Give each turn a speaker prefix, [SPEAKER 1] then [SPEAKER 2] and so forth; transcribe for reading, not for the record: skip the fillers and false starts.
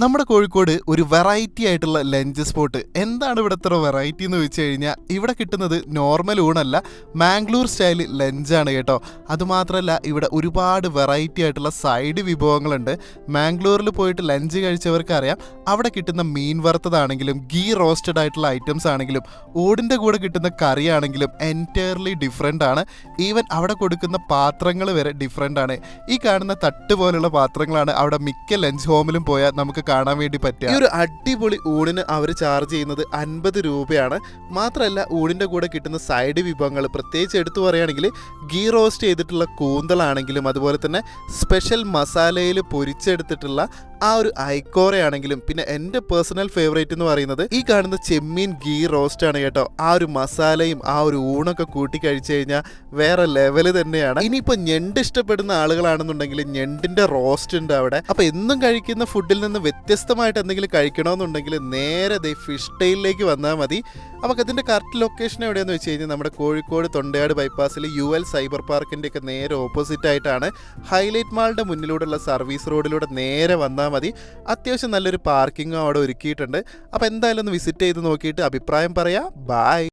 [SPEAKER 1] നമ്മുടെ കോഴിക്കോട് ഒരു വെറൈറ്റി ആയിട്ടുള്ള ലഞ്ച് സ്പോട്ട്. എന്താണ് ഇവിടെ ഇത്ര വെറൈറ്റി എന്ന് വെച്ച് കഴിഞ്ഞാൽ ഇവിടെ കിട്ടുന്നത് നോർമൽ ഊണല്ല, മാംഗ്ലൂർ സ്റ്റൈൽ ലഞ്ചാണ് കേട്ടോ. അതുമാത്രമല്ല ഇവിടെ ഒരുപാട് വെറൈറ്റി ആയിട്ടുള്ള സൈഡ് വിഭവങ്ങളുണ്ട്. മാംഗ്ലൂരിൽ പോയിട്ട് ലഞ്ച് കഴിച്ചവർക്ക് അറിയാം, അവിടെ കിട്ടുന്ന മീൻ വറുത്തതാണെങ്കിലും ഗീ റോസ്റ്റഡ് ആയിട്ടുള്ള ഐറ്റംസ് ആണെങ്കിലും ഊടിൻ്റെ കൂടെ കിട്ടുന്ന കറി ആണെങ്കിലും എൻറ്റയർലി ഡിഫറെൻ്റ് ആണ്. ഈവൻ അവിടെ കൊടുക്കുന്ന പാത്രങ്ങൾ വരെ ഡിഫറെൻ്റ് ആണ്. ഈ കാണുന്ന തട്ട് പോലുള്ള പാത്രങ്ങളാണ് അവിടെ മിക്ക ലഞ്ച് ഹോമിലും പോയാൽ നമുക്ക് കാണാൻ വേണ്ടി പറ്റുക. ഈ ഒരു അടിപൊളി ഊണിന് അവർ ചാർജ് ചെയ്യുന്നത് 50 രൂപയാണ്. മാത്രമല്ല ഊണിൻ്റെ കൂടെ കിട്ടുന്ന സൈഡ് വിഭവങ്ങൾ പ്രത്യേകിച്ച് എടുത്തു പറയുകയാണെങ്കിൽ ഗീ റോസ്റ്റ് ചെയ്തിട്ടുള്ള കൂന്തലാണെങ്കിലും അതുപോലെ തന്നെ സ്പെഷ്യൽ മസാലയിൽ പൊരിച്ചെടുത്തിട്ടുള്ള ആ ഒരു ഐക്കോറയാണെങ്കിലും പിന്നെ എൻ്റെ പേഴ്സണൽ ഫേവറേറ്റ് എന്ന് പറയുന്നത് ഈ കാണുന്ന ചെമ്മീൻ ഗീ റോസ്റ്റ് ആണ് കേട്ടോ. ആ ഒരു മസാലയും ആ ഒരു ഊണൊക്കെ കൂട്ടി കഴിച്ചു കഴിഞ്ഞാൽ വേറെ ലെവല് തന്നെയാണ്. ഇനിയിപ്പോൾ ഞണ്ട് ഇഷ്ടപ്പെടുന്ന ആളുകളാണെന്നുണ്ടെങ്കിൽ ഞണ്ടിൻ്റെ റോസ്റ്റ് ഉണ്ട് അവിടെ. അപ്പോൾ എന്നും കഴിക്കുന്ന ഫുഡിൽ നിന്ന് വ്യത്യസ്തമായിട്ട് എന്തെങ്കിലും കഴിക്കണമെന്നുണ്ടെങ്കിൽ നേരെ ഫിഷ് ടെയിലേക്ക് വന്നാൽ മതി. അപ്പോൾ അതിൻ്റെ കറക്റ്റ് ലൊക്കേഷൻ എവിടെയാണെന്ന് വെച്ച് കഴിഞ്ഞാൽ നമ്മുടെ കോഴിക്കോട് തൊണ്ടയാട് ബൈപ്പാസിൽ UL സൈബർ പാർക്കിൻ്റെ ഒക്കെ നേരെ ഓപ്പോസിറ്റ് ആയിട്ടാണ്. ഹൈലൈറ്റ് മാളിൻ്റെ മുന്നിലൂടെയുള്ള സർവീസ് റോഡിലൂടെ നേരെ വന്നാൽ മതി. അത്യാവശ്യം നല്ലൊരു പാർക്കിംഗ് അവിടെ ഒരുക്കിയിട്ടുണ്ട്. അപ്പോൾ എന്തായാലും ഒന്ന് വിസിറ്റ് ചെയ്ത് നോക്കിയിട്ട് അഭിപ്രായം പറയാം. ബൈ.